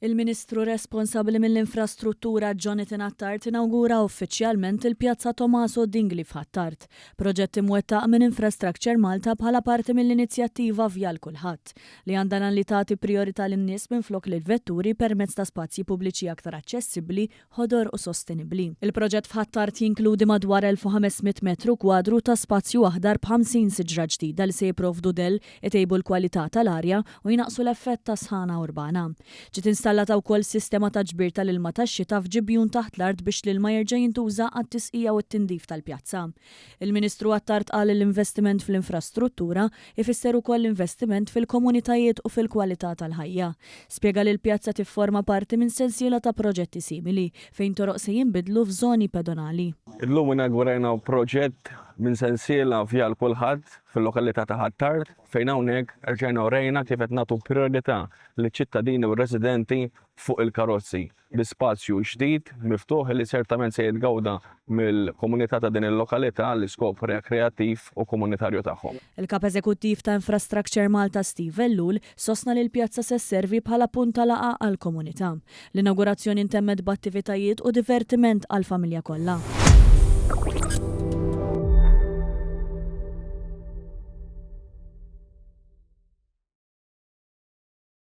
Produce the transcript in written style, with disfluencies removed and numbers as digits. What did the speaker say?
Il-Ministru responsabbli mill-infrastruttura Jonathan Attard inawgura uffiċjalment il-Pjazza Tommaso Dingli f'Attard, proġett imwettaq minn Infrastructure Malta bħala parti mill-inizjattiva Vja l-Kulħadd li għandha li tagħti priorità lin-nies minflok lill-vetturi permezz ta' spazji pubbliċi aktar aċċessibbli, ħodor u sostenibbli. Il-proġett f'Attard jinkludi madwar 1500 metru kwadru ta' spazju aħdar b'50 siġra ġdida li se jipprovdu del itejbu l-kwalità tal-arja u jinaqsu l-effett ta' sħana urbana. Installata wkoll sistema ta' ġbir tal-ilma tax-xita f'ġibjun taħt l-art biex l-ilma jerġa' jintuża għat-tisqija u t-tindif tal-pjazza. Il-Ministru Attard qal l-investiment fl-infrastruttura ifisser ukoll l-investiment fil-komunitajiet u fil-kwalità tal-ħajja. Spjega li l-pjazza tifforma parti minn sensiela ta' proġetti simili fejn toroq se jinbidlu f'żoni pedonali. Illum inagwrajna proġett minn sensiela Vja l-Kulħadd fil-lokalità ta' Attard fejn hawnhekk rġajna urejna kif qed nagħtu priorità liċ-ċittadini u residenti fuq il-karozzi bi spazju ġdid miftuħ li certament se jitgawda mill-komunità ta' din il-lokalità l iskop rekreattiv u komunitarju tagħhom. Il-Kap Eżekuttiv ta' Infrastructure Malta Steve Ellul sostna li l-pjazza se sservi bħala punt ta' laqgħa għall-komunità. L-inaugurazzjoni intemmet b'attivitajiet u divertiment għall-familja kollha.